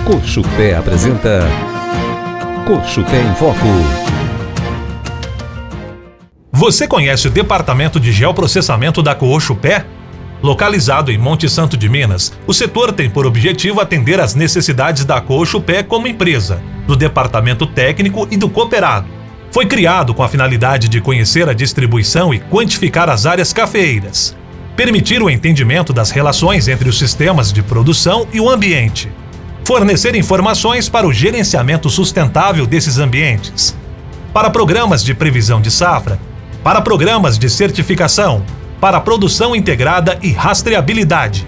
Cochupé apresenta Cochupé em Foco. Você conhece o Departamento de Geoprocessamento da Cochupé? Localizado em Monte Santo de Minas, o setor tem por objetivo atender às necessidades da Cochupé como empresa, do departamento técnico e do cooperado. Foi criado com a finalidade de conhecer a distribuição e quantificar as áreas cafeeiras, permitir o entendimento das relações entre os sistemas de produção e o ambiente, fornecer informações para o gerenciamento sustentável desses ambientes, para programas de previsão de safra, para programas de certificação, para produção integrada e rastreabilidade.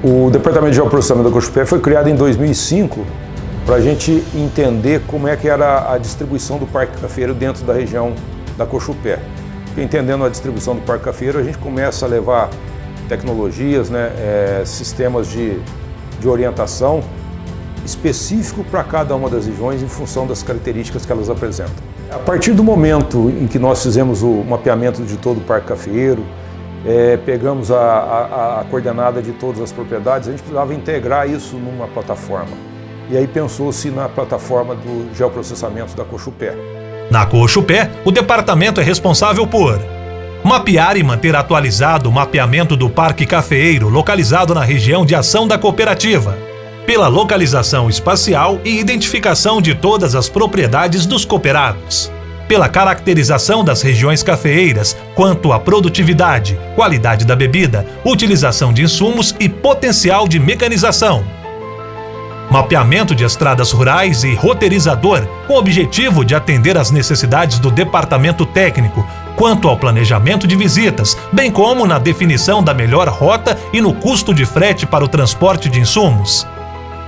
O Departamento de Geoprocessamento da Cochupé foi criado em 2005 para a gente entender como é que era a distribuição do parque cafeiro dentro da região da Cochupé. Entendendo a distribuição do parque cafeiro, a gente começa a levar tecnologias, sistemas de orientação específico para cada uma das regiões em função das características que elas apresentam. A partir do momento em que nós fizemos o mapeamento de todo o parque cafeiro, pegamos a coordenada de todas as propriedades, a gente precisava integrar isso numa plataforma. E aí pensou-se na plataforma do geoprocessamento da Cochupé. Na Cochupé, o departamento é responsável por mapear e manter atualizado o mapeamento do parque cafeeiro localizado na região de ação da cooperativa, pela localização espacial e identificação de todas as propriedades dos cooperados, pela caracterização das regiões cafeeiras quanto à produtividade, qualidade da bebida, utilização de insumos e potencial de mecanização. Mapeamento de estradas rurais e roteirizador com o objetivo de atender às necessidades do departamento técnico quanto ao planejamento de visitas, bem como na definição da melhor rota e no custo de frete para o transporte de insumos.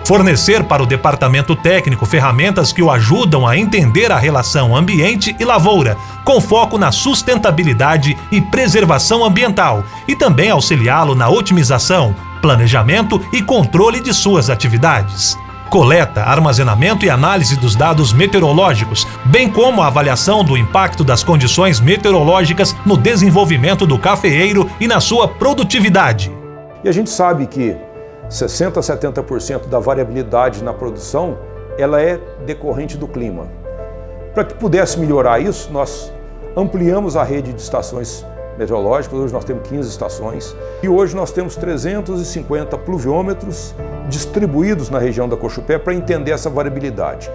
Fornecer para o departamento técnico ferramentas que o ajudam a entender a relação ambiente e lavoura, com foco na sustentabilidade e preservação ambiental, e também auxiliá-lo na otimização, planejamento e controle de suas atividades. Coleta, armazenamento e análise dos dados meteorológicos, bem como a avaliação do impacto das condições meteorológicas no desenvolvimento do cafeeiro e na sua produtividade. E a gente sabe que 60% a 70% da variabilidade na produção, ela é decorrente do clima. Para que pudesse melhorar isso, nós ampliamos a rede de estações meteorológicas. Hoje nós temos 15 estações e hoje nós temos 350 pluviômetros distribuídos na região da Cochupé para entender essa variabilidade.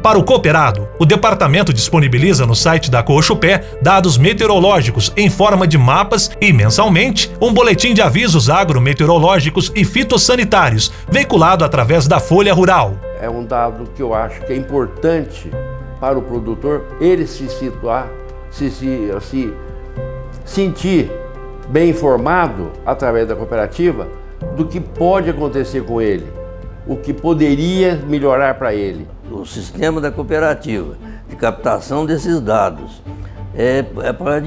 Para o cooperado, o departamento disponibiliza no site da Cochupé dados meteorológicos em forma de mapas e, mensalmente, um boletim de avisos agrometeorológicos e fitossanitários, veiculado através da Folha Rural. É um dado que eu acho que é importante para o produtor, ele se situar, se sentir bem informado através da cooperativa do que pode acontecer com ele, o que poderia melhorar para ele. O sistema da cooperativa de captação desses dados é para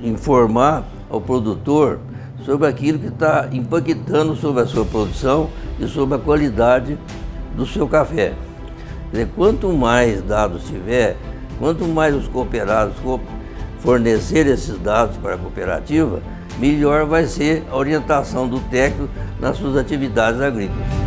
informar ao produtor sobre aquilo que está impactando sobre a sua produção e sobre a qualidade do seu café. Quer dizer, quanto mais dados tiver, quanto mais os cooperados fornecer esses dados para a cooperativa, melhor vai ser a orientação do técnico nas suas atividades agrícolas.